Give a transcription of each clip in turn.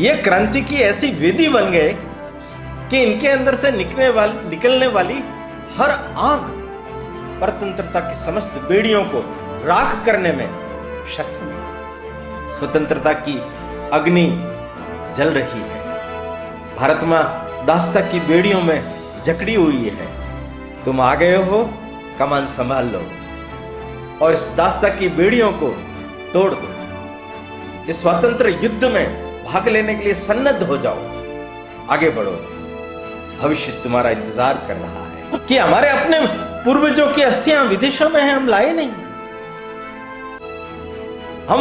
ये क्रांति की ऐसी वेदी बन गए कि इनके अंदर से निकलने वाली हर आग परतंत्रता की समस्त बेड़ियों को राख करने में सक्षम है। स्वतंत्रता की अग्नि जल रही है। भारत मां दासता की बेड़ियों में जकड़ी हुई है। तुम आ गए हो, कमान संभाल लो और इस दासता की बेड़ियों को तोड़ दो। इस स्वतंत्र युद्ध में भाग लेने के लिए सन्नद्ध हो जाओ, आगे बढ़ो। भविष्य तुम्हारा इंतजार कर रहा है। कि हमारे अपने पूर्वजों की अस्थियां विदेशों में हैं, हम लाए नहीं। हम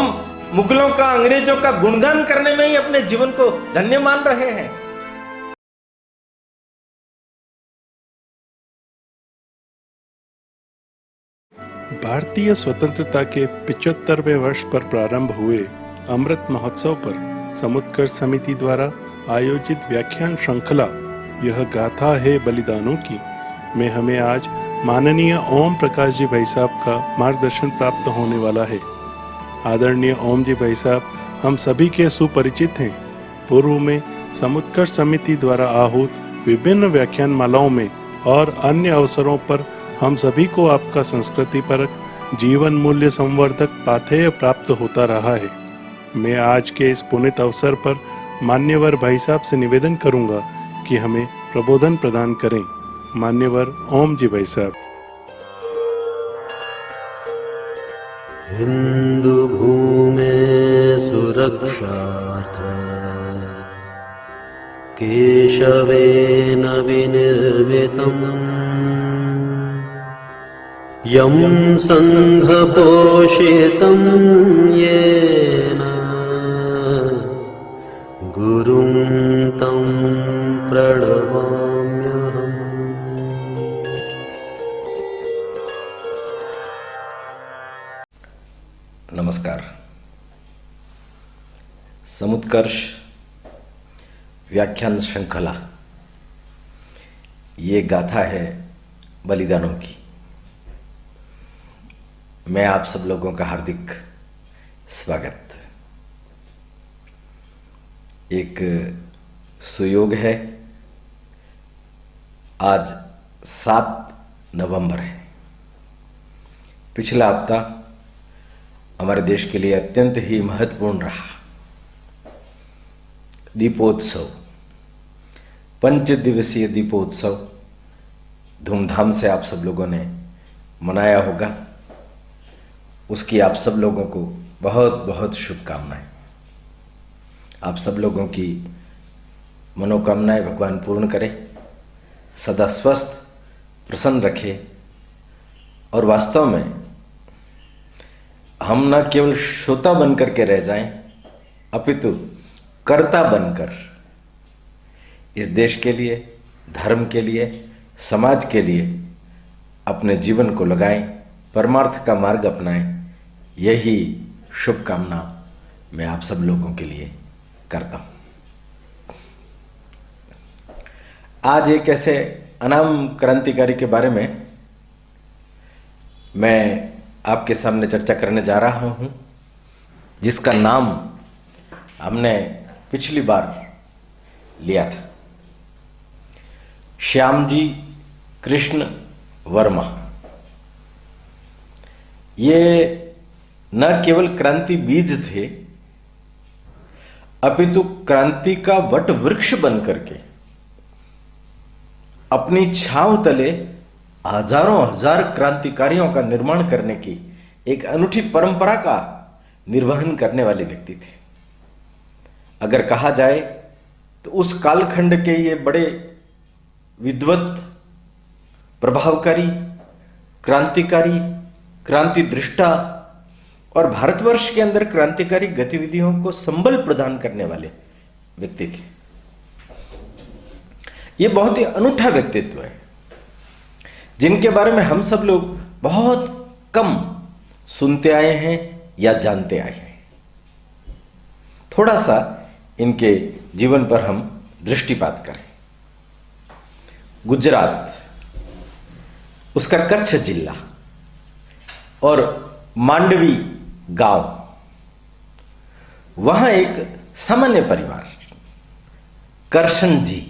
मुगलों का, अंग्रेजों का गुणगान करने में ही अपने जीवन को धन्य मान रहे हैं। भारतीय स्वतंत्रता के 75वें वर्ष पर प्रारंभ हुए अमृत महोत्सव पर समुत्कर्ष समिति द्वारा आयोजित व्याख्यान श्रृंखला यह गाथा है बलिदानों की में हमें आज माननीय ओम प्रकाश जी भाई साहब का मार्गदर्शन प्राप्त होने वाला है। आदरणीय ओम जी भाई साहब हम सभी के सुपरिचित हैं। पूर्व में समुत्कर्ष समिति द्वारा आहूत विभिन्न व्याख्यान मालाओं में और अन्य अवसरों पर हम सभी को आपका संस्कृति परक जीवन मूल्य संवर्धक पाथेय प्राप्त होता रहा है। मैं आज के इस पुनीत अवसर पर मान्यवर भाई साहब से निवेदन करूंगा कि हमें प्रबोधन प्रदान करें। मान्यवर ओम जी भाई साहब। हिंदू भूमे सुरक्षार्थ केशवेन विनिर्मितम् यं संघपोषितं येन गुरुं तं प्रणमाम्यहम्। नमस्कार। समुत्कर्ष व्याख्यान श्रृंखला ये गाथा है बलिदानों की। मैं आप सब लोगों का हार्दिक स्वागत। एक सुयोग है, आज 7 नवंबर है। पिछला हफ्ता हमारे देश के लिए अत्यंत ही महत्वपूर्ण रहा। दीपोत्सव, 5 दिवसीय दीपोत्सव धूमधाम से आप सब लोगों ने मनाया होगा। उसकी आप सब लोगों को बहुत बहुत शुभकामनाएं। आप सब लोगों की मनोकामनाएं भगवान पूर्ण करे, सदा स्वस्थ प्रसन्न रखे और वास्तव में हम न केवल श्रोता बनकर के रह जाएं, अपितु कर्ता बनकर इस देश के लिए, धर्म के लिए, समाज के लिए अपने जीवन को लगाएं, परमार्थ का मार्ग अपनाएं। यही शुभकामना मैं आप सब लोगों के लिए करता हूं। आज एक ऐसे अनाम क्रांतिकारी के बारे में मैं आपके सामने चर्चा करने जा रहा हूं, जिसका नाम हमने पिछली बार लिया था। श्यामजी कृष्ण वर्मा। ये न केवल क्रांति बीज थे, अपितु क्रांति का वट वृक्ष बनकर के अपनी छांव तले हजारों हजार क्रांतिकारियों का निर्माण करने की एक अनूठी परंपरा का निर्वहन करने वाले व्यक्ति थे। अगर कहा जाए तो उस कालखंड के ये बड़े विद्वत, प्रभावकारी, क्रांतिकारी, क्रांति दृष्टा और भारतवर्ष के अंदर क्रांतिकारी गतिविधियों को संबल प्रदान करने वाले व्यक्ति थे। ये बहुत ही अनूठा व्यक्तित्व है, जिनके बारे में हम सब लोग बहुत कम सुनते आए हैं या जानते आए हैं। थोड़ा सा इनके जीवन पर हम दृष्टिपात करें। गुजरात, उसका कच्छ जिला और मांडवी गांव, वहां एक सामान्य परिवार करशन जी,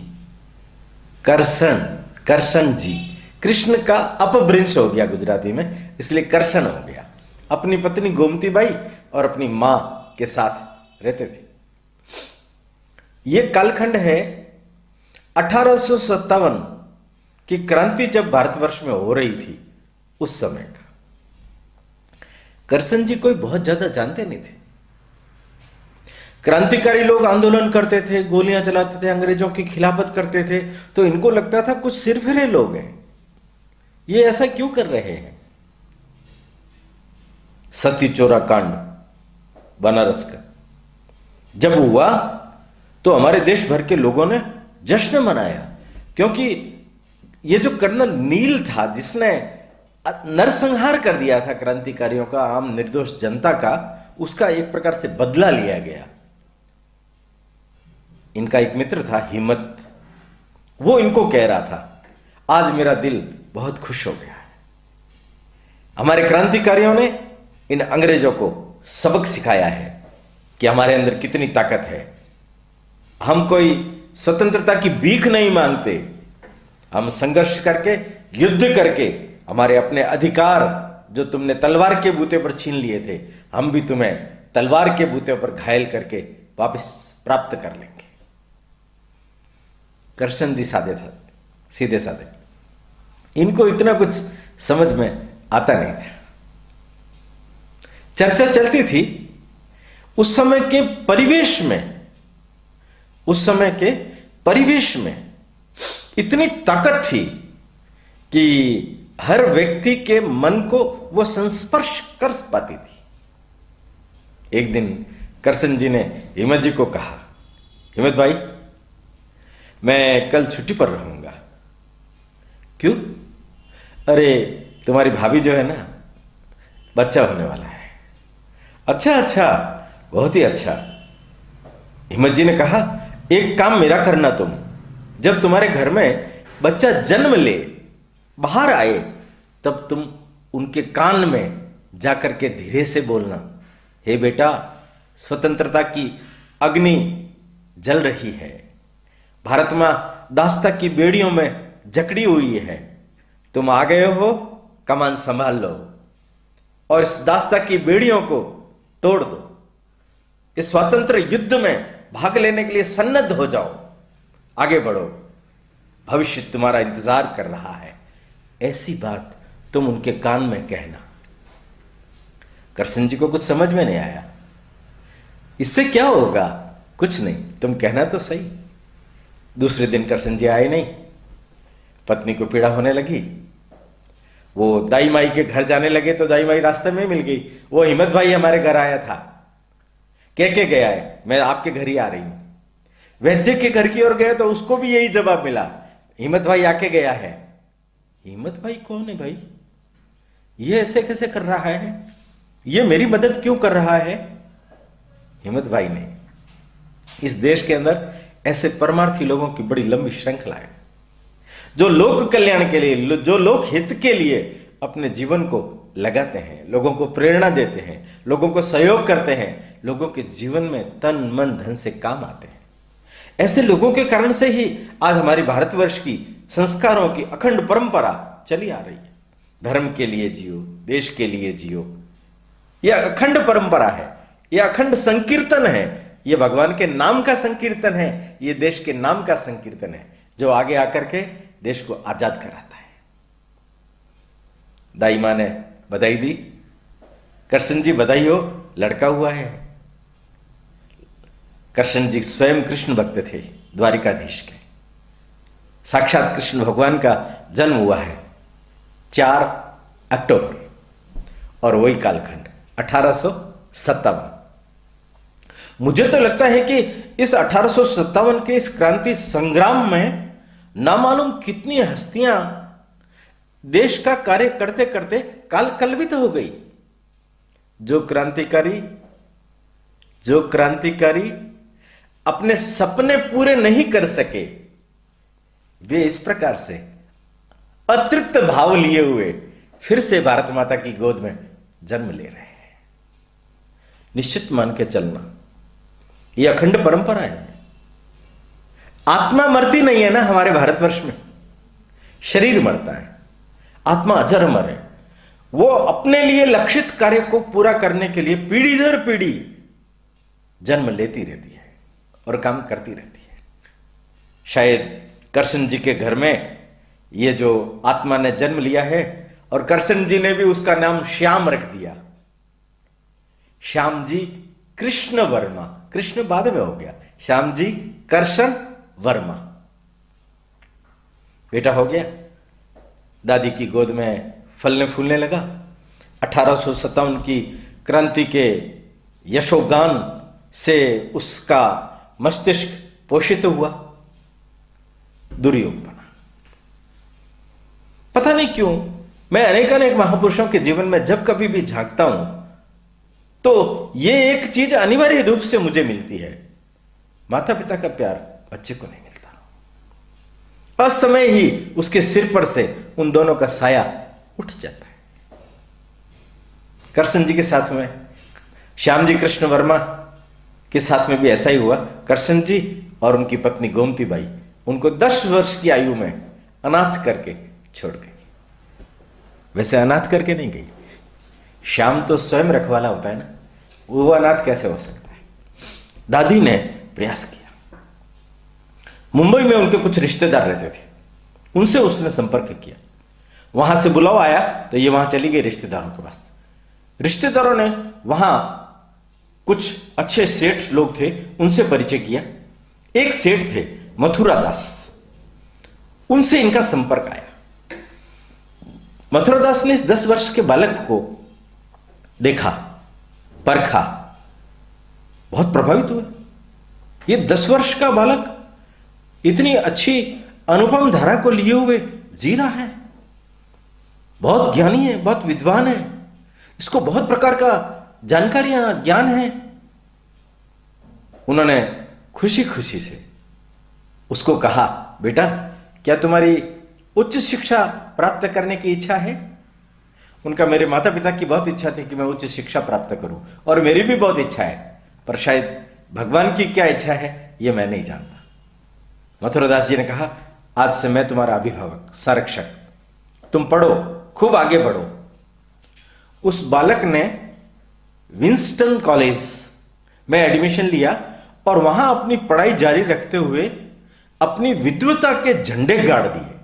करशन जी। कृष्ण का अपभ्रंश हो गया गुजराती में, इसलिए करशन हो गया। अपनी पत्नी गोमती बाई और अपनी मां के साथ रहते थे। यह कालखंड है 1857 की क्रांति जब भारतवर्ष में हो रही थी उस समय का। करसन जी कोई बहुत ज्यादा जानते नहीं थे। क्रांतिकारी लोग आंदोलन करते थे, गोलियां चलाते थे, अंग्रेजों की खिलाफत करते थे, तो इनको लगता था कुछ सिरफिरे लोग हैं, ये ऐसा क्यों कर रहे हैं। सती चोरा कांड बनारस का जब हुआ तो हमारे देश भर के लोगों ने जश्न मनाया, क्योंकि ये जो कर्नल नील था जिसने नरसंहार कर दिया था क्रांतिकारियों का, आम निर्दोष जनता का, उसका एक प्रकार से बदला लिया गया। इनका एक मित्र था हिम्मत, वो इनको कह रहा था, आज मेरा दिल बहुत खुश हो गया है, हमारे क्रांतिकारियों ने इन अंग्रेजों को सबक सिखाया है कि हमारे अंदर कितनी ताकत है। हम कोई स्वतंत्रता की भीख नहीं मांगते, हम संघर्ष करके, युद्ध करके हमारे अपने अधिकार जो तुमने तलवार के बूते पर छीन लिए थे, हम भी तुम्हें तलवार के बूते पर घायल करके वापस प्राप्त कर लेंगे। करशन जी सादे था, सीधे साधे, इनको इतना कुछ समझ में आता नहीं था। चर्चा चलती थी उस समय के परिवेश में, उस समय के परिवेश में इतनी ताकत थी कि हर व्यक्ति के मन को वो संस्पर्श कर पाती थी। एक दिन करसन जी ने हिम्मत जी को कहा, हिम्मत भाई मैं कल छुट्टी पर रहूंगा। क्यों? अरे तुम्हारी भाभी जो है ना, बच्चा होने वाला है। अच्छा अच्छा, बहुत ही अच्छा। हिम्मत जी ने कहा, एक काम मेरा करना तुम, जब तुम्हारे घर में बच्चा जन्म ले, बाहर आए, तब तुम उनके कान में जाकर के धीरे से बोलना, हे बेटा स्वतंत्रता की अग्नि जल रही है, भारत मां दासता की बेड़ियों में जकड़ी हुई है, तुम आ गए हो, कमान संभाल लो और इस दासता की बेड़ियों को तोड़ दो, इस स्वतंत्र युद्ध में भाग लेने के लिए सन्नद्ध हो जाओ, आगे बढ़ो, भविष्य तुम्हारा इंतजार कर रहा है। ऐसी बात तुम उनके कान में कहना। करसन जी को कुछ समझ में नहीं आया, इससे क्या होगा? कुछ नहीं, तुम कहना तो सही। दूसरे दिन करसन जी आए नहीं, पत्नी को पीड़ा होने लगी, वो दाई माई के घर जाने लगे तो दाई माई रास्ते में मिल गई। वो हिम्मत भाई हमारे घर आया था, कह के गया है मैं आपके घर ही आ रही हूं। वैद्य के घर की ओर गए तो उसको भी यही जवाब मिला, हिम्मत भाई आके गया है। हिम्मत भाई कौन है भाई? ये ऐसे कैसे कर रहा है? ये मेरी मदद क्यों कर रहा है? हिम्मत भाई ने, इस देश के अंदर ऐसे परमार्थी लोगों की बड़ी लंबी श्रृंखला है, जो लोक कल्याण के लिए, जो लोक हित के लिए अपने जीवन को लगाते हैं, लोगों को प्रेरणा देते हैं, लोगों को सहयोग करते हैं, लोगों के जीवन में तन मन धन से काम आते हैं। ऐसे लोगों के कारण से ही आज हमारी भारतवर्ष की संस्कारों की अखंड परंपरा चली आ रही है। धर्म के लिए जियो, देश के लिए जियो, यह अखंड परंपरा है, यह अखंड संकीर्तन है, यह भगवान के नाम का संकीर्तन है, यह देश के नाम का संकीर्तन है, जो आगे आकर के देश को आजाद कराता है। दाई मां ने बधाई दी, करसन जी बधाई हो, लड़का हुआ है। करसन जी स्वयं कृष्ण भक्त थे, द्वारिकाधीश के, साक्षात कृष्ण भगवान का जन्म हुआ है 4 अक्टूबर, और वही कालखंड 1857। मुझे तो लगता है कि इस 1857 के इस क्रांति संग्राम में ना मालूम कितनी हस्तियां देश का कार्य करते करते काल कलवित हो गई। जो क्रांतिकारी अपने सपने पूरे नहीं कर सके, वे इस प्रकार से अतृप्त भाव लिए हुए फिर से भारत माता की गोद में जन्म ले रहे हैं। निश्चित मान के चलना, यह अखंड परंपरा है। आत्मा मरती नहीं है ना हमारे भारतवर्ष में, शरीर मरता है, आत्मा अजर अमर है। वो अपने लिए लक्षित कार्य को पूरा करने के लिए पीढ़ी दर पीढ़ी जन्म लेती रहती है और काम करती रहती है। शायद कृष्ण जी के घर में ये जो आत्मा ने जन्म लिया है, और कृष्ण जी ने भी उसका नाम श्याम रख दिया। श्याम जी कृष्ण वर्मा, कृष्ण बाद में हो गया, श्याम जी कृष्ण वर्मा बेटा हो गया। दादी की गोद में फलने फूलने लगा। 1857 की क्रांति के यशोगान से उसका मस्तिष्क पोषित हुआ, दुर्योग बना। पता नहीं क्यों मैं अनेक महापुरुषों के जीवन में जब कभी भी झांकता हूं तो ये एक चीज अनिवार्य रूप से मुझे मिलती है, माता पिता का प्यार बच्चे को नहीं मिलता। असमय ही उसके सिर पर से उन दोनों का साया उठ जाता है। कृष्ण जी के साथ में, श्याम जी कृष्ण वर्मा के साथ में भी ऐसा ही हुआ। कृष्ण जी और उनकी पत्नी गोमती बाई उनको 10 वर्ष की आयु में अनाथ करके छोड़ गई। वैसे अनाथ करके नहीं गई, श्याम तो स्वयं रखवाला होता है ना, वो अनाथ कैसे हो सकता है। दादी ने प्रयास किया। मुंबई में उनके कुछ रिश्तेदार रहते थे, उनसे उसने संपर्क किया। वहां से बुलावा आया तो ये वहां चली गई रिश्तेदारों के पास। रिश्तेदारों ने वहां कुछ अच्छे सेठ लोग थे, उनसे परिचय किया। एक सेठ थे मथुरा दास, उनसे इनका संपर्क आया। मथुरा दास ने इस 10 वर्ष के बालक को देखा, परखा, बहुत प्रभावित हुए। ये 10 वर्ष का बालक इतनी अच्छी अनुपम धारा को लिए हुए जी रहा है, बहुत ज्ञानी है, बहुत विद्वान है, इसको बहुत प्रकार का जानकारियां, ज्ञान है। उन्होंने खुशी खुशी से उसको कहा, बेटा क्या तुम्हारी उच्च शिक्षा प्राप्त करने की इच्छा है? उनका मेरे माता पिता की बहुत इच्छा थी कि मैं उच्च शिक्षा प्राप्त करूं, और मेरी भी बहुत इच्छा है, पर शायद भगवान की क्या इच्छा है यह मैं नहीं जानता। मथुरादास जी ने कहा, आज से मैं तुम्हारा अभिभावक, संरक्षक, तुम पढ़ो, खूब आगे बढ़ो। उस बालक ने विंस्टन कॉलेज में एडमिशन लिया और वहां अपनी पढ़ाई जारी रखते हुए अपनी विद्वता के झंडे गाड़ दिए।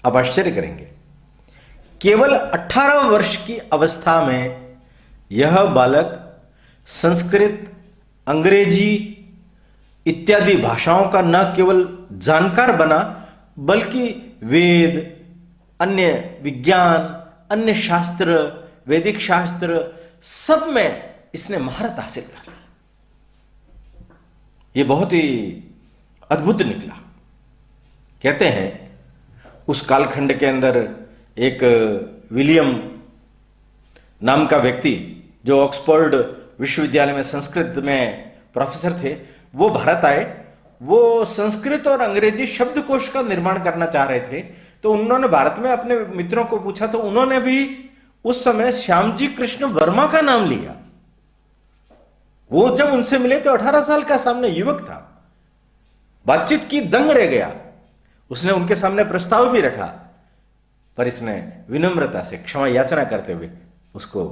अब आश्चर्य करेंगे, केवल 18 वर्ष की अवस्था में यह बालक संस्कृत, अंग्रेजी इत्यादि भाषाओं का न केवल जानकार बना, बल्कि वेद, अन्य विज्ञान, अन्य शास्त्र, वैदिक शास्त्र, सब में इसने महारत हासिल कर ली। ये बहुत ही अद्भुत निकला। कहते हैं उस कालखंड के अंदर एक विलियम नाम का व्यक्ति जो ऑक्सफोर्ड विश्वविद्यालय में संस्कृत में प्रोफेसर थे, वो भारत आए। वो संस्कृत और अंग्रेजी शब्दकोश का निर्माण करना चाह रहे थे, तो उन्होंने भारत में अपने मित्रों को पूछा, तो उन्होंने भी उस समय श्यामजी कृष्ण वर्मा का नाम लिया। वो जब उनसे मिले तो 18 साल का सामने युवक था, बातचीत की दंग रह गया। उसने उनके सामने प्रस्ताव भी रखा, पर इसने विनम्रता से क्षमा याचना करते हुए उसको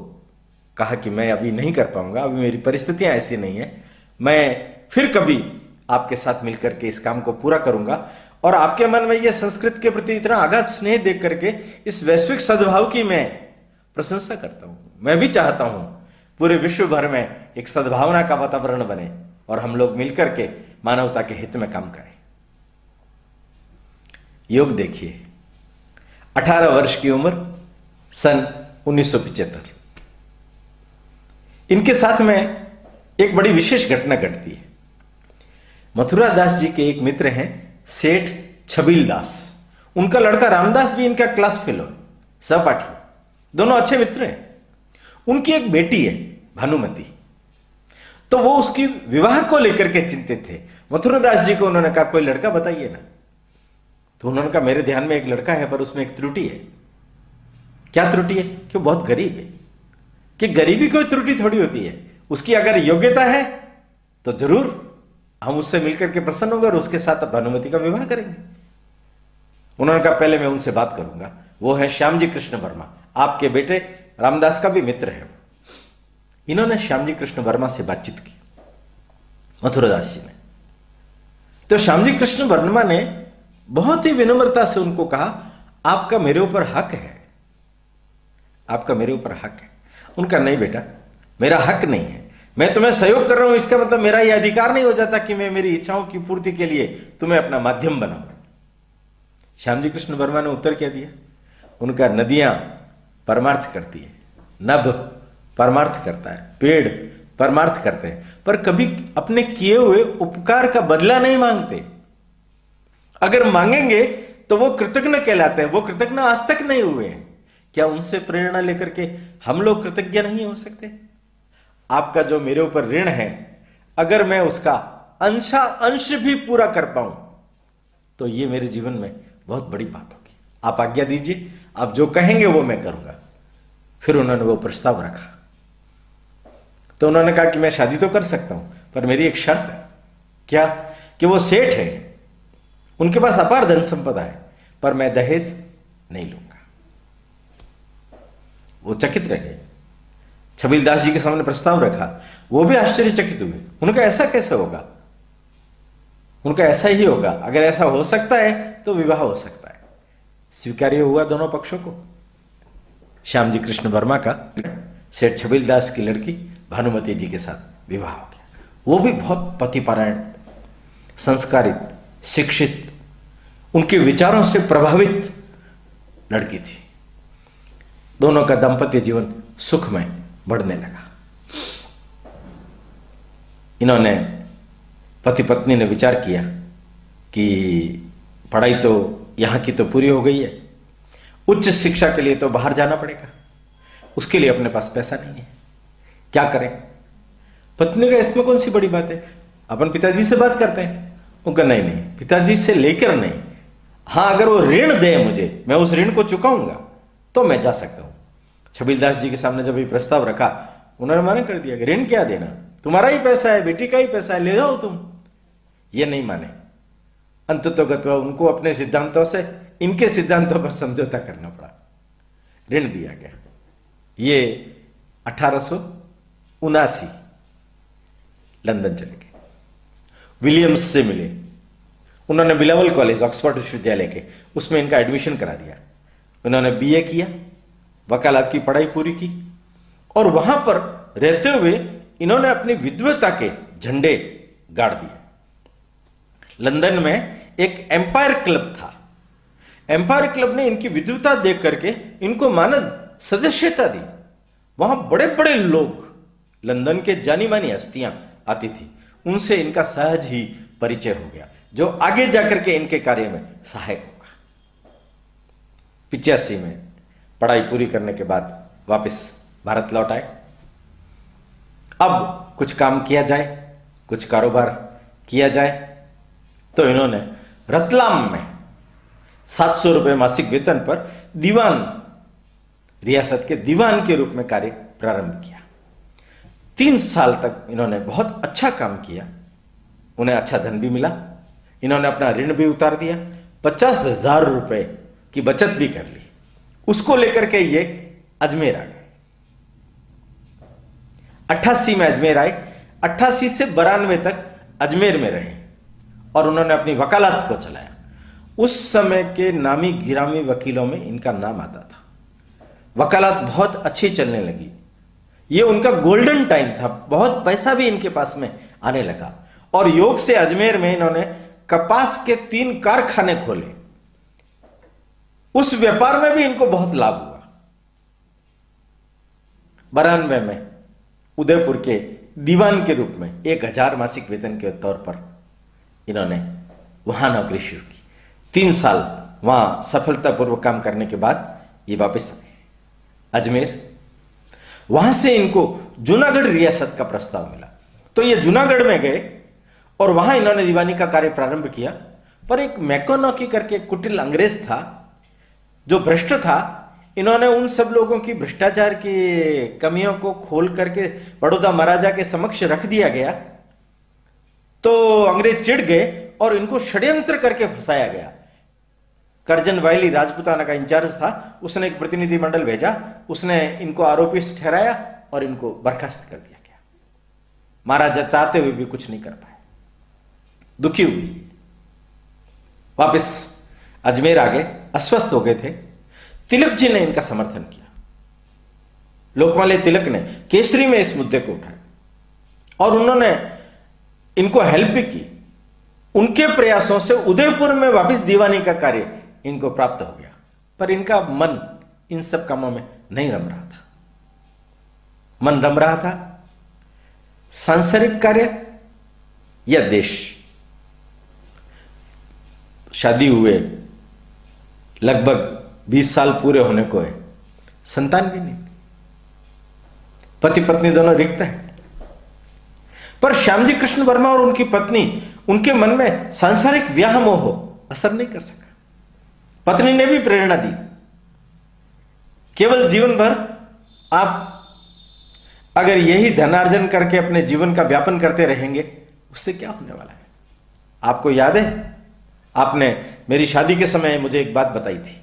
कहा कि मैं अभी नहीं कर पाऊंगा, अभी मेरी परिस्थितियां ऐसी नहीं है, मैं फिर कभी आपके साथ मिलकर के इस काम को पूरा करूंगा। और आपके मन में यह संस्कृत के प्रति इतना अगाध स्नेह देख करके इस वैश्विक सद्भाव की मैं प्रशंसा करता हूं। मैं भी चाहता हूं पूरे विश्व भर में एक सद्भावना का वातावरण बने और हम लोग मिलकर के मानवता के हित में काम करें। योग देखिए, 18 वर्ष की उम्र, सन 1975। इनके साथ में एक बड़ी विशेष घटना घटती है। मथुरा दास जी के एक मित्र हैं सेठ छबील दास, उनका लड़का रामदास भी इनका क्लास फेलो, सहपाठी, दोनों अच्छे मित्र हैं। उनकी एक बेटी है भानुमति, तो वो उसकी विवाह को लेकर के चिंतित थे। मथुरा दास जी को उन्होंने कहा कोई लड़का बताइए ना, तो उन्होंने कहा मेरे ध्यान में एक लड़का है, पर उसमें एक त्रुटि है। क्या त्रुटि है? कि वो बहुत गरीब है। कि गरीबी कोई त्रुटि थोड़ी होती है, उसकी अगर योग्यता है तो जरूर हम उससे मिलकर के प्रसन्न होंगे और उसके साथ भानुमति का विवाह करेंगे। उन्होंने कहा पहले मैं उनसे बात करूंगा। वो है श्यामजी कृष्ण वर्मा, आपके बेटे रामदास का भी मित्र है। इन्होंने श्यामजी कृष्ण वर्मा से बातचीत की, मथुरादास जी ने। तो श्यामजी कृष्ण वर्मा ने बहुत ही विनम्रता से उनको कहा, आपका मेरे ऊपर हक है, आपका मेरे ऊपर हक है। उनका नहीं बेटा, मेरा हक नहीं है, मैं तुम्हें सहयोग कर रहा हूं, इसका मतलब मेरा यह अधिकार नहीं हो जाता कि मैं मेरी इच्छाओं की पूर्ति के लिए तुम्हें अपना माध्यम बनाऊं। श्यामजी कृष्ण वर्मा ने उत्तर क्या दिया? उनका नदियां परमार्थ करती है, नभ परमार्थ करता है, पेड़ परमार्थ करते हैं, पर कभी अपने किए हुए उपकार का बदला नहीं मांगते। अगर मांगेंगे तो वो कृतज्ञ कहलाते हैं, वो कृतज्ञ आज तक नहीं हुए हैं। क्या उनसे प्रेरणा लेकर के हम लोग कृतज्ञ नहीं हो सकते? आपका जो मेरे ऊपर ऋण है, अगर मैं उसका अंश भी पूरा कर पाऊं तो ये मेरे जीवन में बहुत बड़ी बात होगी। आप आज्ञा दीजिए, आप जो कहेंगे वो मैं करूंगा। फिर उन्होंने वो प्रस्ताव रखा। तो उन्होंने कहा कि मैं शादी तो कर सकता हूं, पर मेरी एक शर्त है। क्या? कि वो सेठ है, उनके पास अपार धन संपदा है, पर मैं दहेज नहीं लूंगा। वो चकित रह गए। छबीलदास जी के सामने प्रस्ताव रखा, वो भी आश्चर्यचकित हुए। उनका ऐसा कैसे होगा? उनका ऐसा ही होगा, अगर ऐसा हो सकता है तो विवाह हो सकता है। स्वीकार्य हुआ दोनों पक्षों को। श्यामजी कृष्ण वर्मा का सेठ छबीलदास की लड़की भानुमति जी के साथ विवाह हो गया। वो भी बहुत पतिपरायण, संस्कारित, शिक्षित, उनके विचारों से प्रभावित लड़की थी। दोनों का दाम्पत्य जीवन सुखमय बढ़ने लगा। इन्होंने, पति पत्नी ने विचार किया कि पढ़ाई तो यहां की तो पूरी हो गई है, उच्च शिक्षा के लिए तो बाहर जाना पड़ेगा, उसके लिए अपने पास पैसा नहीं है, क्या करें? पत्नी का इसमें कौन सी बड़ी बात है, अपन पिताजी से बात करते हैं। उनका नहीं नहीं, पिताजी से लेकर नहीं, हां अगर वो ऋण दे मुझे, मैं उस ऋण को चुकाऊंगा तो मैं जा सकता हूं। छबीलदास जी के सामने जब ये प्रस्ताव रखा, उन्होंने मना कर दिया कि ऋण क्या देना, तुम्हारा ही पैसा है, बेटी का ही पैसा है, ले जाओ तुम। ये नहीं माने। अंततोगत्वा उनको अपने सिद्धांतों से इनके सिद्धांतों पर समझौता करना पड़ा, ऋण दिया गया। ये 1879 लंदन चले गए, विलियम्स से मिले। उन्होंने बिलावल कॉलेज, ऑक्सफोर्ड विश्वविद्यालय के, उसमें इनका एडमिशन करा दिया। उन्होंने बीए किया, वकालत की पढ़ाई पूरी की, और वहां पर रहते हुए इन्होंने अपनी विद्वता के झंडे गाड़ दिए। लंदन में एक एम्पायर क्लब था। एम्पायर क्लब ने इनकी विद्वता देख करके इनको मानद सदस्यता दी। वहां बड़े बड़े लोग, लंदन के जानी मानी हस्तियां आती थी, उनसे इनका सहज ही परिचय हो गया, जो आगे जाकर के इनके कार्य में सहायक होगा। 85 में पढ़ाई पूरी करने के बाद वापस भारत लौट आए। अब कुछ काम किया जाए, कुछ कारोबार किया जाए, तो इन्होंने रतलाम में 700 रुपए मासिक वेतन पर दीवान, रियासत के दीवान के रूप में कार्य प्रारंभ किया। 3 साल तक इन्होंने बहुत अच्छा काम किया, उन्हें अच्छा धन भी मिला। इन्होंने अपना ऋण भी उतार दिया, 50,000 रुपए की बचत भी कर ली। उसको लेकर के ये अजमेर आ गए। 88 में अजमेर आए, 88 से 92 तक अजमेर में रहे और उन्होंने अपनी वकालत को चलाया। उस समय के नामी गिरामी वकीलों में इनका नाम आता था। वकालत बहुत अच्छी चलने लगी, ये उनका गोल्डन टाइम था, बहुत पैसा भी इनके पास में आने लगा। और योग से अजमेर में इन्होंने कपास के 3 कारखाने खोले। उस व्यापार में भी इनको बहुत लाभ हुआ। 92 में उदयपुर के दीवान के रूप में 1000 मासिक वेतन के तौर पर इन्होंने वहां नौकरी शुरू की। 3 साल वहां सफलतापूर्वक काम करने के बाद ये वापस आए अजमेर। वहां से इनको जूनागढ़ रियासत का प्रस्ताव मिला, तो ये जूनागढ़ में गए और वहां इन्होंने दीवानी का कार्य प्रारंभ किया। पर एक मैकोनॉकी करके कुटिल अंग्रेज था जो भ्रष्ट था। इन्होंने उन सब लोगों की भ्रष्टाचार की कमियों को खोल करके बड़ौदा महाराजा के समक्ष रख दिया गया। तो अंग्रेज चिढ़ गए और इनको षड्यंत्र करके फंसाया गया। करजन वायली राजपूताना का इंचार्ज था, उसने एक प्रतिनिधिमंडल भेजा, उसने इनको आरोपी ठहराया और इनको बर्खास्त कर दिया गया। महाराजा चाहते हुए भी कुछ नहीं कर पाए, दुखी हुई, वापस अजमेर आ गए, अस्वस्थ हो गए थे। तिलक जी ने इनका समर्थन किया, लोकमान्य तिलक ने केसरी में इस मुद्दे को उठाया और उन्होंने इनको हेल्प भी की। उनके प्रयासों से उदयपुर में वापस दीवानी का कार्य इनको प्राप्त हो गया, पर इनका मन इन सब कामों में नहीं रम रहा था। मन रम रहा था सांसारिक कार्य या देश। शादी हुए लगभग 20 साल पूरे होने को है, संतान भी नहीं, पति पत्नी दोनों रिक्त हैं। पर श्यामजी कृष्ण वर्मा और उनकी पत्नी, उनके मन में सांसारिक व्याह मोह असर नहीं कर सका। पत्नी ने भी प्रेरणा दी, केवल जीवन भर आप अगर यही धनार्जन करके अपने जीवन का व्यापन करते रहेंगे, उससे क्या होने वाला है। आपको याद है, आपने मेरी शादी के समय मुझे एक बात बताई थी।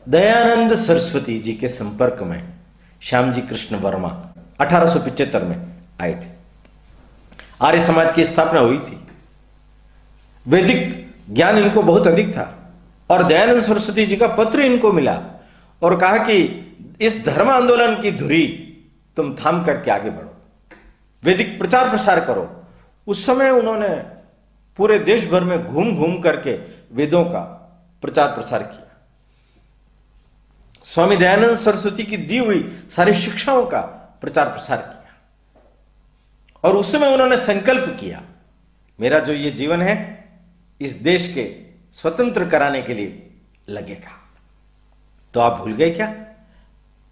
दयानंद सरस्वती जी के संपर्क में श्यामजी कृष्ण वर्मा 1875 में आए थे। आर्य समाज की स्थापना हुई थी, वैदिक ज्ञान इनको बहुत अधिक था और दयानंद सरस्वती जी का पत्र इनको मिला और कहा कि इस धर्म आंदोलन की धुरी तुम थाम करके आगे बढ़ो, वैदिक प्रचार प्रसार करो। उस समय उन्होंने पूरे देश भर में घूम घूम करके वेदों का प्रचार प्रसार किया, स्वामी दयानंद सरस्वती की दी हुई सारी शिक्षाओं का प्रचार प्रसार किया। और उस समय उन्होंने संकल्प किया, मेरा जो ये जीवन है इस देश के स्वतंत्र कराने के लिए लगेगा। तो आप भूल गए क्या?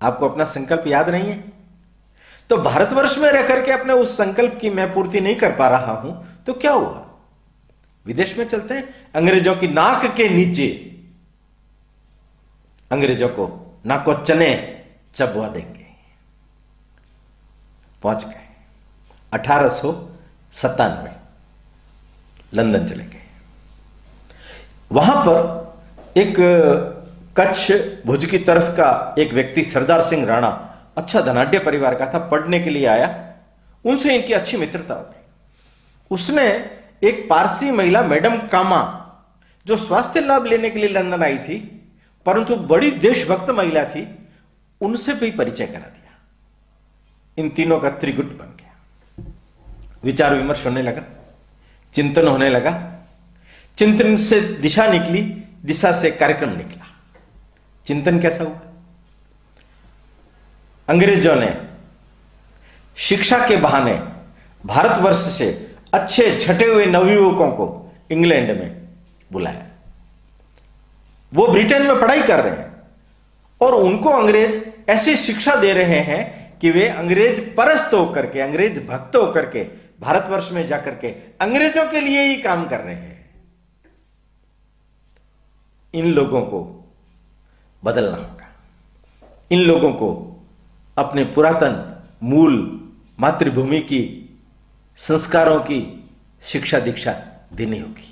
आपको अपना संकल्प याद नहीं है? तो भारतवर्ष में रह करके अपने उस संकल्प की मैं पूर्ति नहीं कर पा रहा हूं तो क्या हुआ? विदेश में चलते हैं, अंग्रेजों की नाक के नीचे अंग्रेजों को नाको चने चबवा देंगे। पहुंच गए 1897 लंदन चले गए। वहां पर एक कच्छ भुज की तरफ का एक व्यक्ति सरदार सिंह राणा, अच्छा धनाढ्य परिवार का था, पढ़ने के लिए आया। उनसे इनकी अच्छी मित्रता हो गई। उसने एक पारसी महिला मैडम कामा, जो स्वास्थ्य लाभ लेने के लिए लंदन आई थी परंतु बड़ी देशभक्त महिला थी, उनसे भी परिचय करा दिया। इन तीनों का त्रिगुट बन गया। विचार विमर्श होने लगा, चिंतन होने लगा, चिंतन से दिशा निकली, दिशा से कार्यक्रम निकला। चिंतन कैसा हुआ? अंग्रेजों ने शिक्षा के बहाने भारतवर्ष से अच्छे छटे हुए नवयुवकों को इंग्लैंड में बुलाया। वो ब्रिटेन में पढ़ाई कर रहे हैं और उनको अंग्रेज ऐसी शिक्षा दे रहे हैं कि वे अंग्रेज परस्त होकर के, अंग्रेज भक्त होकर के भारतवर्ष में जाकर के अंग्रेजों के लिए ही काम कर रहे हैं। इन लोगों को बदलना होगा। इन लोगों को अपने पुरातन मूल मातृभूमि की संस्कारों की शिक्षा दीक्षा देनी होगी।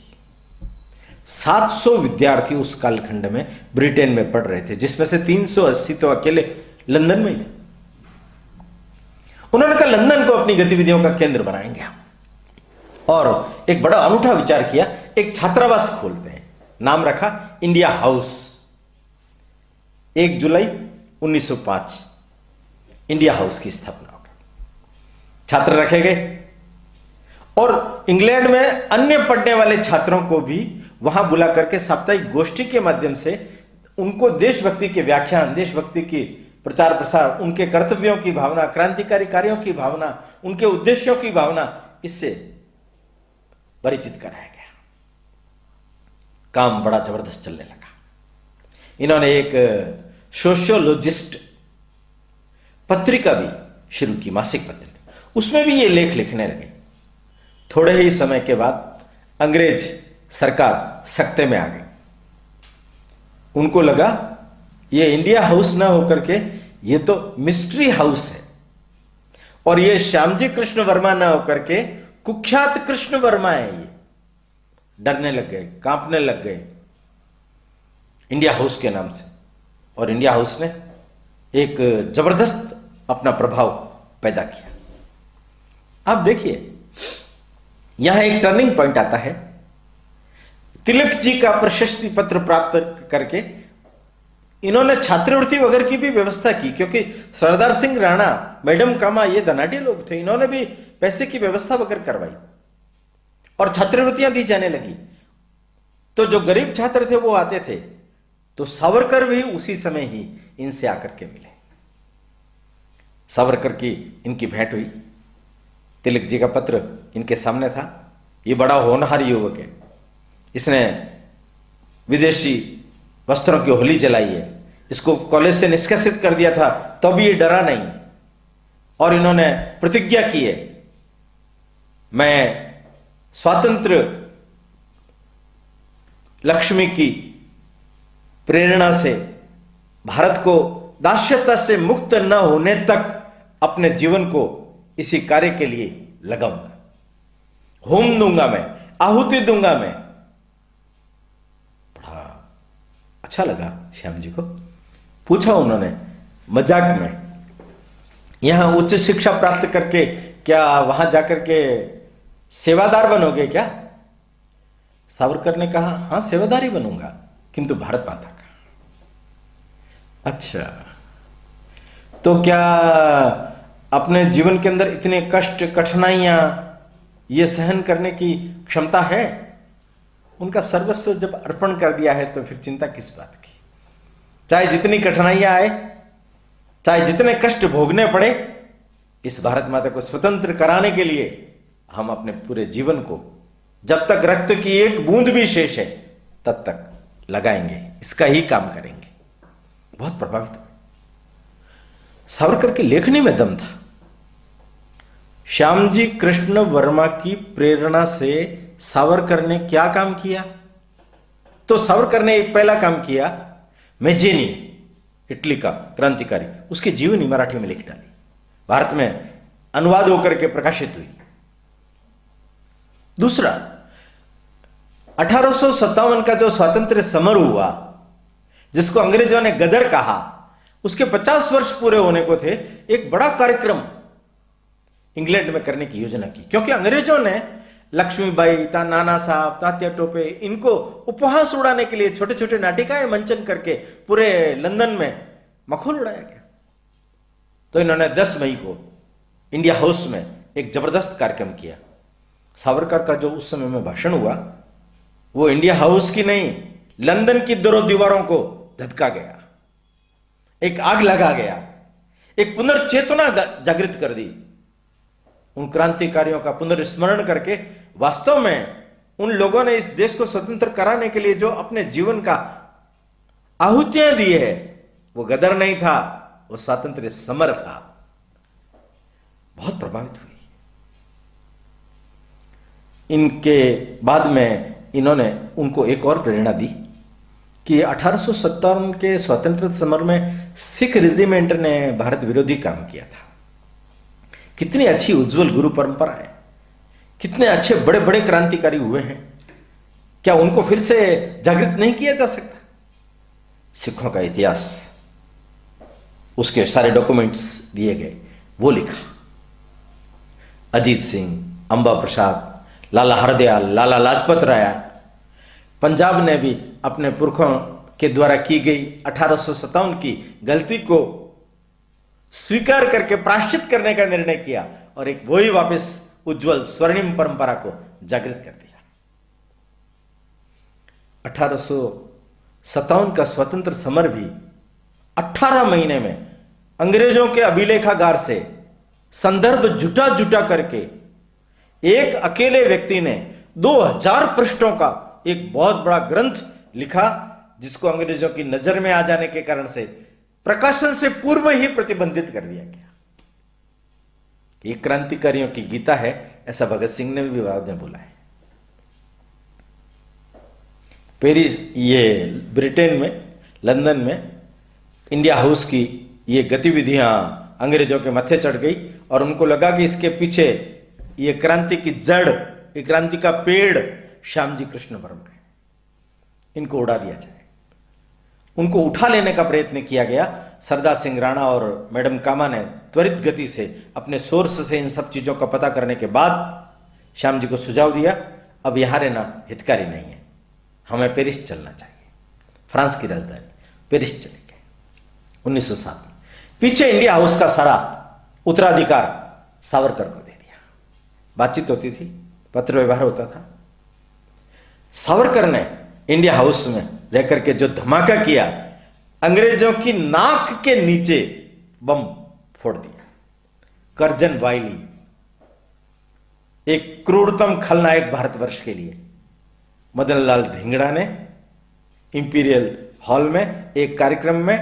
700 विद्यार्थी उस कालखंड में ब्रिटेन में पढ़ रहे थे, जिसमें से 380 तो अकेले लंदन में ही थे। उन्होंने कहा लंदन को अपनी गतिविधियों का केंद्र बनाएंगे हम, और एक बड़ा अनूठा विचार किया, एक छात्रावास खोलते हैं। नाम रखा इंडिया हाउस। 1 जुलाई 1905 इंडिया हाउस की स्थापना हो गई। छात्र रखे गए और इंग्लैंड में अन्य पढ़ने वाले छात्रों को भी वहां बुला करके साप्ताहिक गोष्ठी के माध्यम से उनको देशभक्ति के व्याख्यान, देशभक्ति की प्रचार प्रसार, उनके कर्तव्यों की भावना, क्रांतिकारी कार्यों की भावना, उनके उद्देश्यों की भावना, इससे परिचित कराया गया। काम बड़ा जबरदस्त चलने लगा। इन्होंने एक सोशियोलॉजिस्ट पत्रिका भी शुरू की, मासिक पत्रिका। उसमें भी ये लेख लिखने लगे। थोड़े ही समय के बाद अंग्रेज सरकार सख्ते में आ गई। उनको लगा ये इंडिया हाउस ना होकर के ये तो मिस्ट्री हाउस है, और ये श्यामजी कृष्ण वर्मा ना होकर के कुख्यात कृष्ण वर्मा है ये, डरने लग गए, कांपने लग गए इंडिया हाउस के नाम से। और इंडिया हाउस ने एक जबरदस्त अपना प्रभाव पैदा किया। आप देखिए, यहां एक टर्निंग पॉइंट आता है। तिलक जी का प्रशस्ति पत्र प्राप्त करके इन्होंने छात्रवृत्ति वगैरह की भी व्यवस्था की, क्योंकि सरदार सिंह राणा, मैडम कामा, ये धनाढ़ी लोग थे, इन्होंने भी पैसे की व्यवस्था वगैरह करवाई और छात्रवृत्तियां दी जाने लगी। तो जो गरीब छात्र थे वो आते थे, तो सावरकर भी उसी समय ही इनसे आकर के मिले। सावरकर की इनकी भेंट हुई, तिलक जी का पत्र इनके सामने था। ये बड़ा होनहार युवक है, इसने विदेशी वस्त्रों की होली जलाई है, इसको कॉलेज से निष्कासित कर दिया था तो भी ये डरा नहीं, और इन्होंने प्रतिज्ञा की है, मैं स्वातंत्र लक्ष्मी की प्रेरणा से भारत को दास्यता से मुक्त न होने तक अपने जीवन को इसी कार्य के लिए लगाऊंगा, होम दूंगा मैं, आहुति दूंगा मैं। बड़ा अच्छा लगा श्याम जी को। पूछा उन्होंने मजाक में, यहां उच्च शिक्षा प्राप्त करके क्या वहां जाकर के सेवादार बनोगे क्या? सावरकर ने कहा, हां सेवादार ही बनूंगा, किंतु भारत माता का। अच्छा, तो क्या अपने जीवन के अंदर इतने कष्ट, कठिनाइयां ये सहन करने की क्षमता है? उनका सर्वस्व जब अर्पण कर दिया है तो फिर चिंता किस बात की? चाहे जितनी कठिनाइयां आए, चाहे जितने कष्ट भोगने पड़े, इस भारत माता को स्वतंत्र कराने के लिए हम अपने पूरे जीवन को, जब तक रक्त की एक बूंद भी शेष है तब तक लगाएंगे, इसका ही काम करेंगे। बहुत प्रभावित हुए। सावरकर की लेखनी में दम था। श्यामजी कृष्ण वर्मा की प्रेरणा से सावरकर ने क्या काम किया? तो सावरकर ने एक पहला काम किया, मेजेनी, इटली का क्रांतिकारी, उसकी जीवनी मराठी में लिख डाली, भारत में अनुवाद होकर के प्रकाशित हुई। दूसरा, 1857 का जो स्वातंत्र्य समर हुआ, जिसको अंग्रेजों ने गदर कहा, उसके 50 वर्ष पूरे होने को थे। एक बड़ा कार्यक्रम इंग्लैंड में करने की योजना की, क्योंकि अंग्रेजों ने लक्ष्मीबाई, नाना साहब, तात्या टोपे, इनको उपहास उड़ाने के लिए छोटे छोटे नाटिकाएं मंचन करके पूरे लंदन में मखौल उड़ाया गया। तो इन्होंने 10 मई को इंडिया हाउस में एक जबरदस्त कार्यक्रम किया। सावरकर का जो उस समय में भाषण हुआ, वो इंडिया हाउस की नहीं, लंदन की दोनों दीवारों को धधका गया, एक आग लगा गया, एक पुनर्चेतना जागृत कर दी। उन क्रांतिकारियों का पुनर्स्मरण करके वास्तव में उन लोगों ने इस देश को स्वतंत्र कराने के लिए जो अपने जीवन का आहुतियां दी है, वो गदर नहीं था, वो स्वातंत्र्य समर था। बहुत प्रभावित हुई। इनके बाद में इन्होंने उनको एक और प्रेरणा दी कि 1857 के स्वतंत्रता समर में सिख रेजिमेंट ने भारत विरोधी काम किया था। कितनी अच्छी उज्जवल गुरु परंपरा है, कितने अच्छे बड़े बड़े क्रांतिकारी हुए हैं, क्या उनको फिर से जागृत नहीं किया जा सकता? सिखों का इतिहास, उसके सारे डॉक्यूमेंट्स दिए गए, वो लिखा। अजीत सिंह, अंबा प्रसाद, लाला हरदयाल, लाला लाजपत राय, पंजाब ने भी अपने पुरखों के द्वारा की गई 1857 की गलती को स्वीकार करके प्रायश्चित करने का निर्णय किया और एक वही वापस उज्जवल स्वर्णिम परंपरा को जागृत कर दिया। 1857 का स्वतंत्र समर भी 18 महीने में अंग्रेजों के अभिलेखागार से संदर्भ जुटा जुटा करके एक अकेले व्यक्ति ने 2000 पृष्ठों का एक बहुत बड़ा ग्रंथ लिखा, जिसको अंग्रेजों की नजर में आ जाने के कारण से प्रकाशन से पूर्व ही प्रतिबंधित कर दिया गया। ये क्रांतिकारियों की गीता है, ऐसा भगत सिंह ने भी बाद में बोला है। पेरिस, ये ब्रिटेन में, लंदन में इंडिया हाउस की ये गतिविधियां अंग्रेजों के माथे चढ़ गई और उनको लगा कि इसके पीछे ये क्रांति की जड़, ये क्रांति का पेड़ श्याम जी कृष्ण वर्मा है। इनको उड़ा दिया जाए। उनको उठा लेने का प्रयत्न किया गया। सरदार सिंह राणा और मैडम कामा ने त्वरित गति से अपने सोर्स से इन सब चीजों का पता करने के बाद श्याम जी को सुझाव दिया, अब यहां रहना हितकारी नहीं है, हमें पेरिस चलना चाहिए। फ्रांस की राजधानी पेरिस चले गए 1907 में। पीछे इंडिया हाउस का सारा उत्तराधिकार सावरकर को दे दिया। बातचीत होती थी, पत्र व्यवहार होता था। सावरकर ने इंडिया हाउस में रहकर के जो धमाका किया, अंग्रेजों की नाक के नीचे बम फोड़ दिया। करजन वायली, एक क्रूरतम खलनायक भारतवर्ष के लिए, मदन लाल धिंगड़ा ने इंपीरियल हॉल में एक कार्यक्रम में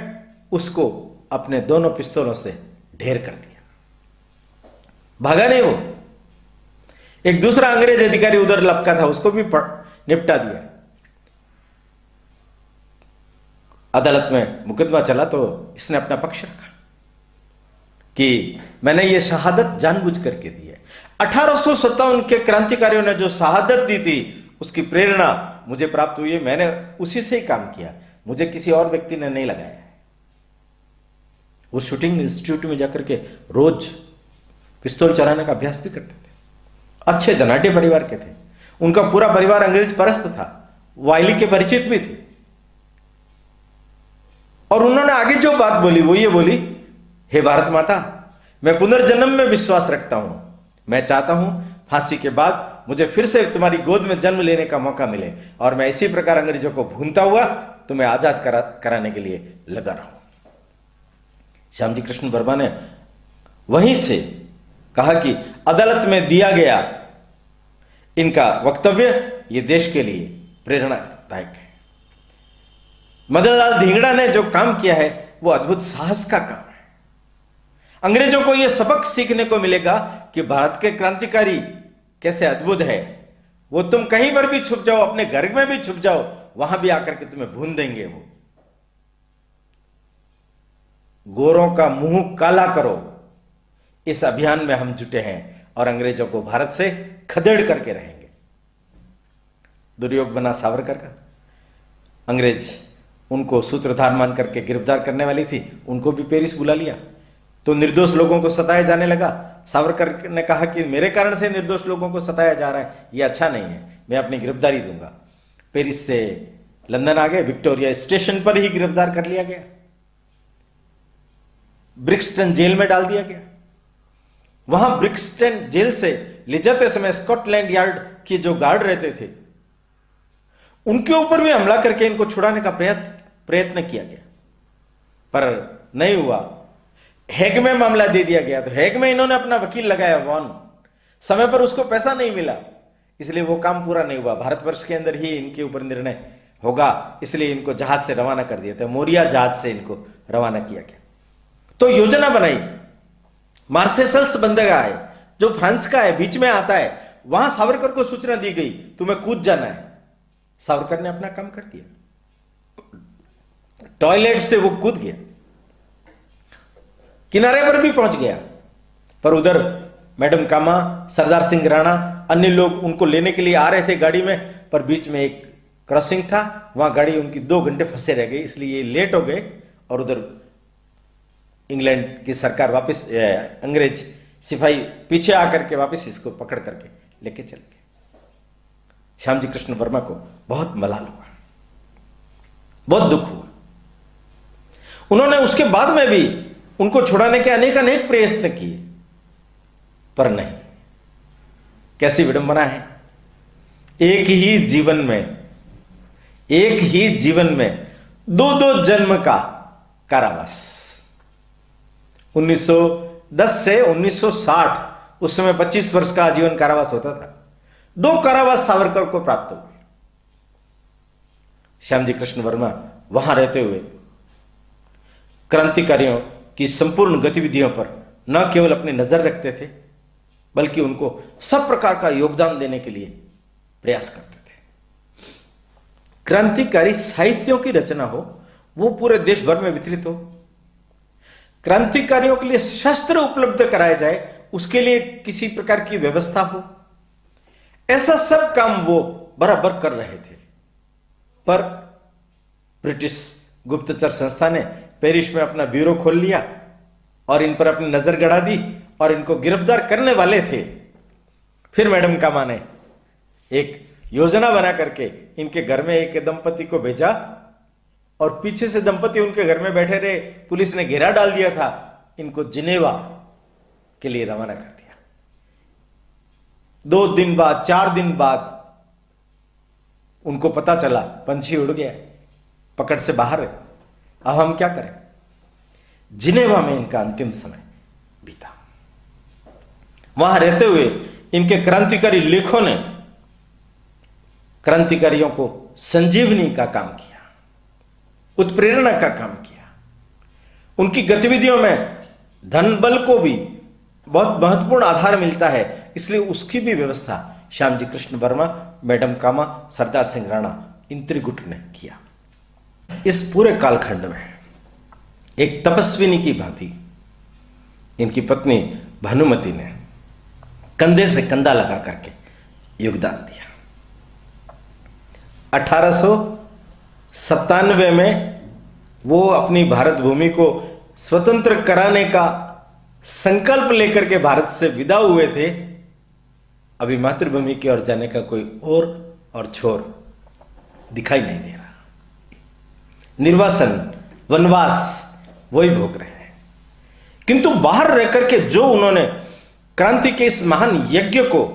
उसको अपने दोनों पिस्तौलों से ढेर कर दिया। भागा नहीं वो। एक दूसरा अंग्रेज अधिकारी उधर लपका था, उसको भी निपटा दिया। अदालत में मुकदमा चला तो इसने अपना पक्ष रखा कि मैंने ये शहादत जानबूझ करके दी है। 1857 के क्रांतिकारियों ने जो शहादत दी थी उसकी प्रेरणा मुझे प्राप्त हुई है, मैंने उसी से ही काम किया, मुझे किसी और व्यक्ति ने नहीं लगाया है। वो शूटिंग इंस्टीट्यूट में जाकर के रोज पिस्तौल चलाने का अभ्यास भी करते थे। अच्छे धनाढ़ परिवार के थे, उनका पूरा परिवार अंग्रेज परस्त था, वायली के परिचित भी थे। और उन्होंने आगे जो बात बोली वो ये बोली, हे भारत माता, मैं पुनर्जन्म में विश्वास रखता हूं। मैं चाहता हूं फांसी के बाद मुझे फिर से तुम्हारी गोद में जन्म लेने का मौका मिले और मैं इसी प्रकार अंग्रेजों को भूनता हुआ तुम्हें आजाद कराने के लिए लगा रहूं। श्याम जी कृष्ण वर्मा ने वहीं से कहा कि अदालत में दिया गया इनका वक्तव्य ये देश के लिए प्रेरणादायक है। मदन लाल धिंगड़ा ने जो काम किया है वो अद्भुत साहस का काम है। अंग्रेजों को यह सबक सीखने को मिलेगा कि भारत के क्रांतिकारी कैसे अद्भुत है। वो तुम कहीं पर भी छुप जाओ, अपने घर में भी छुप जाओ, वहां भी आकर के तुम्हें भून देंगे। वो गोरों का मुंह काला करो, इस अभियान में हम जुटे हैं और अंग्रेजों को भारत से खदेड़ करके रहेंगे। दुर्योग बना सावरकर का। अंग्रेज उनको सूत्रधार मान करके गिरफ्तार करने वाली थी, उनको भी पेरिस बुला लिया तो निर्दोष लोगों को सताया जाने लगा। सावरकर ने कहा कि मेरे कारण से निर्दोष लोगों को सताया जा रहा है, यह अच्छा नहीं है, मैं अपनी गिरफ्तारी दूंगा। पेरिस से लंदन आ गए, विक्टोरिया स्टेशन पर ही गिरफ्तार कर लिया गया, ब्रिक्सटन जेल में डाल दिया गया। वहां ब्रिक्सटन जेल से ले जाते समय स्कॉटलैंड यार्ड के जो गार्ड रहते थे उनके ऊपर भी हमला करके इनको छुड़ाने का प्रयत्न किया गया, पर नहीं हुआ। हेग में मामला दे दिया गया तो हेग में इन्होंने अपना वकील लगाया वॉन, समय पर उसको पैसा नहीं मिला, इसलिए वो काम पूरा नहीं हुआ। भारतवर्ष के अंदर ही इनके ऊपर निर्णय होगा, इसलिए इनको जहाज से रवाना कर दिया था, मोरिया जहाज से इनको रवाना किया गया। तो योजना बनाई, मार्सेसल्स बंदरगाह है जो फ्रांस का है, बीच में आता है, वहां सावरकर को सूचना दी गई तुम्हें कूद जाना है। सावरकर ने अपना काम कर दिया, टॉयलेट से वो कूद गया, किनारे पर भी पहुंच गया, पर उधर मैडम कामा, सरदार सिंह राणा, अन्य लोग उनको लेने के लिए आ रहे थे गाड़ी में, पर बीच में एक क्रॉसिंग था, वहां गाड़ी उनकी 2 घंटे फंसे रह गई, इसलिए ये लेट हो गए और उधर इंग्लैंड की सरकार वापस, अंग्रेज सिपाही पीछे आकर के वापस इसको पकड़ करके लेके चले गए। श्याम जी कृष्ण वर्मा को बहुत मलाल हुआ, बहुत दुख हुआ। उन्होंने उसके बाद में भी उनको छुड़ाने के अनेक प्रयत्न किए, पर नहीं। कैसी विडंबना है, एक ही जीवन में 2 जन्म का कारावास। 1910 से 1960, उस समय 25 वर्ष का आजीवन कारावास होता था। 2 कारावास सावरकर को प्राप्त हुए। श्याम जी कृष्ण वर्मा वहां रहते हुए क्रांतिकारियों की संपूर्ण गतिविधियों पर न केवल अपनी नजर रखते थे, बल्कि उनको सब प्रकार का योगदान देने के लिए प्रयास करते थे। क्रांतिकारी साहित्यों की रचना हो, वो पूरे देश भर में वितरित हो, क्रांतिकारियों के लिए शस्त्र उपलब्ध कराए जाए उसके लिए किसी प्रकार की व्यवस्था हो, ऐसा सब काम वो बराबर कर रहे थे। पर ब्रिटिश गुप्तचर संस्था ने पेरिस में अपना ब्यूरो खोल लिया और इन पर अपनी नजर गड़ा दी और इनको गिरफ्तार करने वाले थे। फिर मैडम कामा ने एक योजना बना करके इनके घर में एक दंपति को भेजा और पीछे से दंपति उनके घर में बैठे रहे। पुलिस ने घेरा डाल दिया था, इनको जिनेवा के लिए रवाना कर दिया। 2 दिन बाद, 4 दिन बाद उनको पता चला पंछी उड़ गया, पकड़ से बाहर है, अब हम क्या करें। जिनेवा में इनका अंतिम समय बीता। वहां रहते हुए इनके क्रांतिकारी लेखों ने क्रांतिकारियों को संजीवनी का काम किया, उत्प्रेरणा का काम किया। उनकी गतिविधियों में धन बल को भी बहुत महत्वपूर्ण आधार मिलता है, इसलिए उसकी भी व्यवस्था श्यामजी कृष्ण वर्मा, मैडम कामा, सरदार सिंह राणा, इन त्रिगुट ने किया। इस पूरे कालखंड में एक तपस्विनी की भांति इनकी पत्नी भानुमति ने कंधे से कंधा लगा करके योगदान दिया। 1897 में वो अपनी भारत भूमि को स्वतंत्र कराने का संकल्प लेकर के भारत से विदा हुए थे। अभी मातृभूमि की ओर जाने का कोई और छोर दिखाई नहीं दे रहा। निर्वासन, वनवास वही भोग रहे हैं। किंतु बाहर रह करके जो उन्होंने क्रांति के इस महान यज्ञ को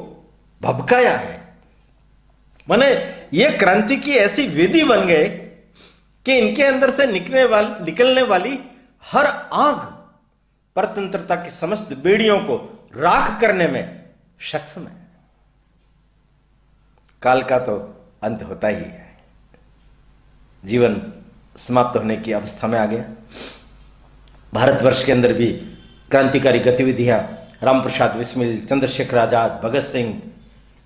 भभकाया है, माने ये क्रांति की ऐसी वेदी बन गए कि इनके अंदर से निकलने वाली हर आग परतंत्रता की समस्त बेड़ियों को राख करने में सक्षम है। काल का तो अंत होता ही है, जीवन समाप्त होने की अवस्था में आ गया। भारतवर्ष के अंदर भी क्रांतिकारी गतिविधियां रामप्रसाद बिस्मिल, चंद्रशेखर आजाद, भगत सिंह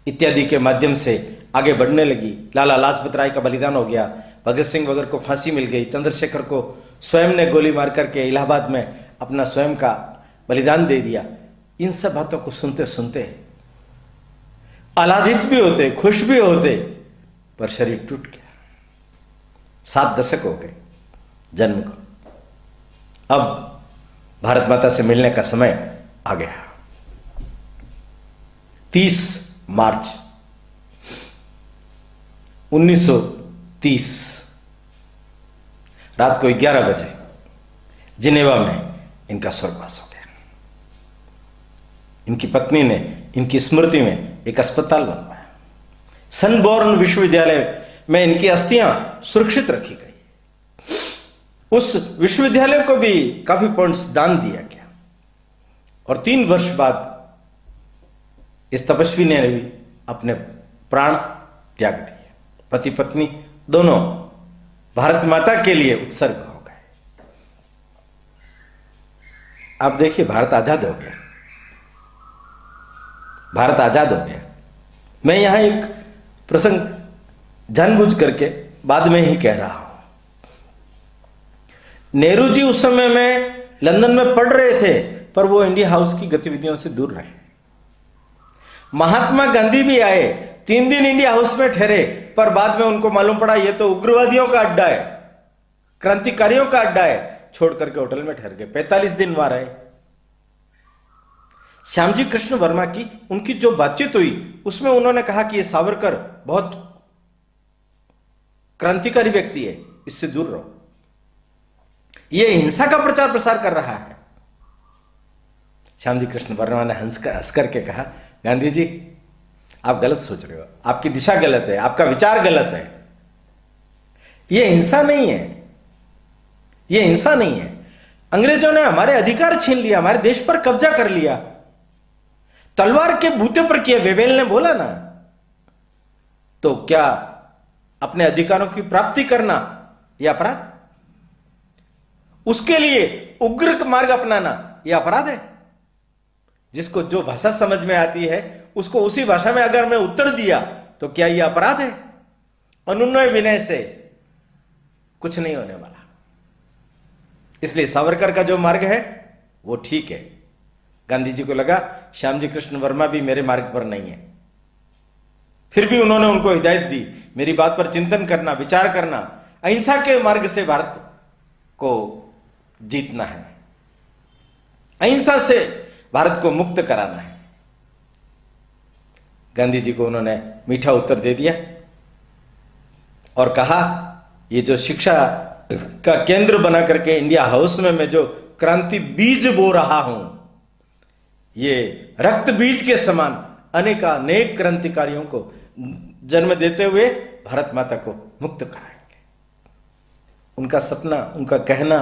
इत्यादि के माध्यम से आगे बढ़ने लगी। लाला लाजपत राय का बलिदान हो गया, भगत सिंह वगैरह को फांसी मिल गई, चंद्रशेखर को स्वयं ने गोली मार करके इलाहाबाद में अपना स्वयं का बलिदान दे दिया। इन सब बातों को सुनते सुनते आह्लादित भी होते, खुश भी होते, पर शरीर टूट गया। 7 दशक हो गए जन्म को, अब भारत माता से मिलने का समय आ गया। 30 मार्च 1930 रात को 11 बजे जिनेवा में इनका स्वर्गवास हो गया। इनकी पत्नी ने इनकी स्मृति में एक अस्पताल बनवाया। सनबॉर्न विश्वविद्यालय में इनकी अस्थियां सुरक्षित रखी गई। उस विश्वविद्यालय को भी काफी पॉइंट्स दान दिया गया और 3 वर्ष बाद इस तपस्वी ने भी अपने प्राण त्याग दिए। पति पत्नी दोनों भारत माता के लिए उत्सर्ग हो गए। अब देखिए, भारत आजाद हो गया, भारत आजाद हो गया। मैं यहां एक प्रसंग जानबूझ करके बाद में ही कह रहा हूं। नेहरू जी उस समय में लंदन में पढ़ रहे थे, पर वो इंडिया हाउस की गतिविधियों से दूर रहे। महात्मा गांधी भी आए, 3 दिन इंडिया हाउस में ठहरे, पर बाद में उनको मालूम पड़ा ये तो उग्रवादियों का अड्डा है, क्रांतिकारियों का अड्डा है, छोड़ करके होटल में ठहर गए। 45 दिन वहां रहे। श्यामजी कृष्ण वर्मा की उनकी जो बातचीत हुई उसमें उन्होंने कहा कि ये सावरकर बहुत क्रांतिकारी व्यक्ति है, इससे दूर रहो, ये हिंसा का प्रचार प्रसार कर रहा है। श्यामजी कृष्ण वर्मा ने हंस करके कहा, गांधी जी आप गलत सोच रहे हो, आपकी दिशा गलत है, आपका विचार गलत है। यह हिंसा नहीं है, यह हिंसा नहीं है। अंग्रेजों ने हमारे अधिकार छीन लिया, हमारे देश पर कब्जा कर लिया, तलवार के बूते पर किया। वेवेल ने बोला ना, तो क्या अपने अधिकारों की प्राप्ति करना यह अपराध? उसके लिए उग्र मार्ग अपनाना यह अपराध है? जिसको जो भाषा समझ में आती है उसको उसी भाषा में अगर मैं उत्तर दिया तो क्या यह अपराध है? अनुनय विनय से कुछ नहीं होने वाला। इसलिए सावरकर का जो मार्ग है वो ठीक है, गांधी जी को लगा श्यामजी कृष्ण वर्मा भी मेरे मार्ग पर नहीं है। फिर भी उन्होंने उनको हिदायत दी, मेरी बात पर चिंतन करना, विचार करना, अहिंसा के मार्ग से भारत को जीतना है, अहिंसा से भारत को मुक्त कराना है। गांधी जी को उन्होंने मीठा उत्तर दे दिया और कहा, ये जो शिक्षा का केंद्र बना करके इंडिया हाउस में मैं जो क्रांति बीज बो रहा हूं, ये रक्त बीज के समान अनेक क्रांतिकारियों को जन्म देते हुए भारत माता को मुक्त कराएंगे। उनका सपना, उनका कहना,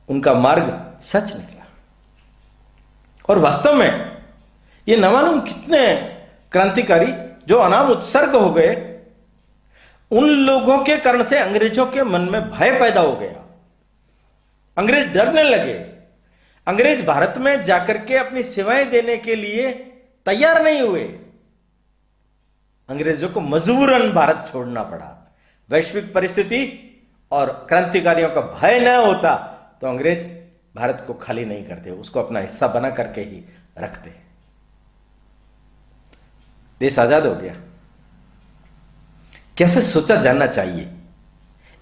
उनका मार्ग सच निकला। और वास्तव में ये न मालूम कितने क्रांतिकारी जो अनाम उत्सर्ग हो गए, उन लोगों के कारण से अंग्रेजों के मन में भय पैदा हो गया। अंग्रेज डरने लगे। अंग्रेज भारत में जाकर के अपनी सेवाएं देने के लिए तैयार नहीं हुए। अंग्रेजों को मजबूरन भारत छोड़ना पड़ा। वैश्विक परिस्थिति और क्रांतिकारियों का भय न होता तो अंग्रेज भारत को खाली नहीं करते, उसको अपना हिस्सा बना करके ही रखते। देश आजाद हो गया। कैसे सोचा जाना चाहिए,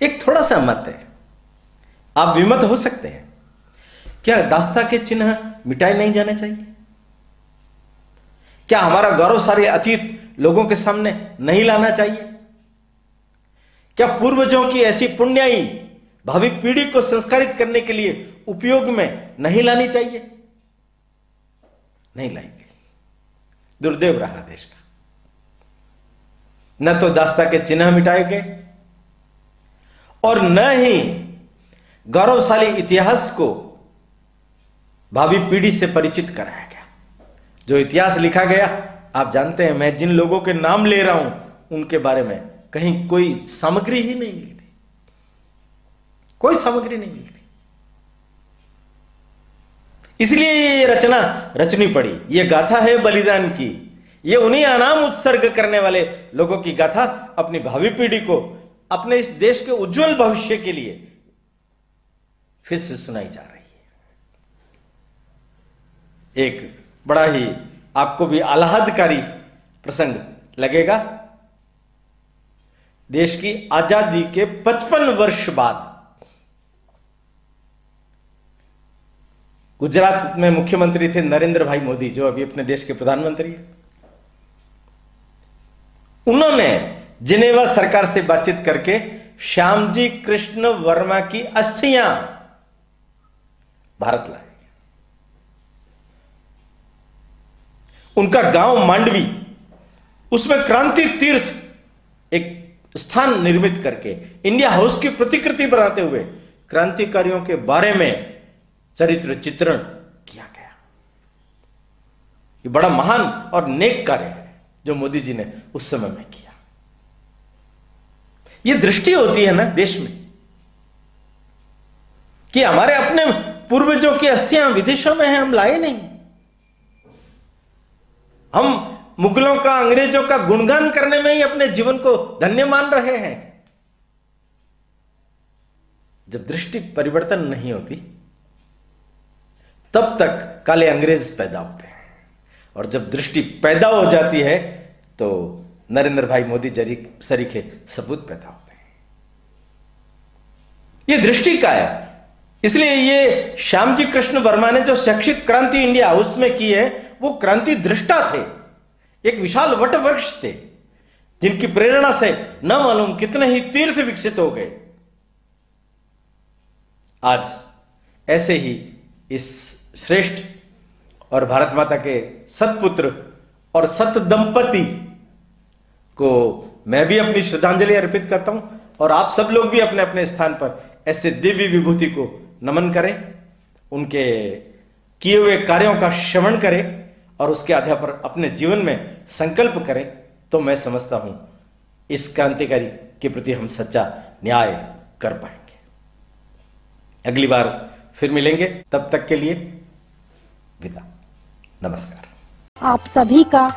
एक थोड़ा सा मत है, आप विमत हो सकते हैं। क्या दास्ता के चिन्ह मिटाए नहीं जाने चाहिए? क्या हमारा गौरवशाली अतीत लोगों के सामने नहीं लाना चाहिए? क्या पूर्वजों की ऐसी पुण्याई भावी पीढ़ी को संस्कारित करने के लिए उपयोग में नहीं लानी चाहिए? नहीं लाई गई। दुर्दैव रहा देश का। न तो दास्ता के चिन्ह मिटाए गए और न ही गौरवशाली इतिहास को भावी पीढ़ी से परिचित कराया गया। जो इतिहास लिखा गया, आप जानते हैं, मैं जिन लोगों के नाम ले रहा हूं उनके बारे में कहीं कोई सामग्री ही नहीं मिलती, कोई सामग्री नहीं मिलती। इसलिए ये रचना रचनी पड़ी। ये गाथा है बलिदान की, ये उन्हीं अनाम उत्सर्ग करने वाले लोगों की गाथा अपनी भावी पीढ़ी को, अपने इस देश के उज्जवल भविष्य के लिए फिर से सुनाई जा रही है। एक बड़ा ही आपको भी आह्लादकारी प्रसंग लगेगा। देश की आजादी के 55 वर्ष बाद गुजरात में मुख्यमंत्री थे नरेंद्र भाई मोदी, जो अभी अपने देश के प्रधानमंत्री हैं। उन्होंने जिनेवा सरकार से बातचीत करके श्यामजी कृष्ण वर्मा की अस्थियां भारत लाए। उनका गांव मांडवी, उसमें क्रांति तीर्थ एक स्थान निर्मित करके इंडिया हाउस की प्रतिकृति बनाते हुए क्रांतिकारियों के बारे में चरित्र चित्रण किया गया। ये बड़ा महान और नेक कार्य है जो मोदी जी ने उस समय में किया। ये दृष्टि होती है ना देश में कि हमारे अपने पूर्वजों की अस्थियां विदेशों में हैं, हम लाए नहीं। हम मुगलों का, अंग्रेजों का गुणगान करने में ही अपने जीवन को धन्य मान रहे हैं। जब दृष्टि परिवर्तन नहीं होती तब तक काले अंग्रेज पैदा होते हैं, और जब दृष्टि पैदा हो जाती है तो नरेंद्र भाई मोदी सरीखे सपूत पैदा होते हैं। ये दृष्टि का है। इसलिए ये श्यामजी कृष्ण वर्मा ने जो शैक्षिक क्रांति इंडिया हाउस में की है, वो क्रांति दृष्टा थे, एक विशाल वट वृक्ष थे, जिनकी प्रेरणा से न मालूम कितने ही तीर्थ विकसित हो गए। आज ऐसे ही इस श्रेष्ठ और भारत माता के सतपुत्र और सत दंपति को मैं भी अपनी श्रद्धांजलि अर्पित करता हूं, और आप सब लोग भी अपने अपने स्थान पर ऐसे दिव्य विभूति को नमन करें, उनके किए हुए कार्यों का श्रवण करें और उसके आधार पर अपने जीवन में संकल्प करें। तो मैं समझता हूं इस क्रांतिकारी के प्रति हम सच्चा न्याय कर पाएंगे। अगली बार फिर मिलेंगे, तब तक के लिए विदा, नमस्कार। आप सभी का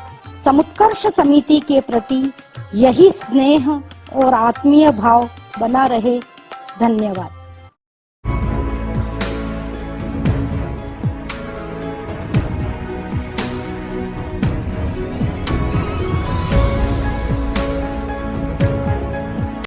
समुत्कर्ष समिति के प्रति यही स्नेह और आत्मीय भाव बना रहे। धन्यवाद।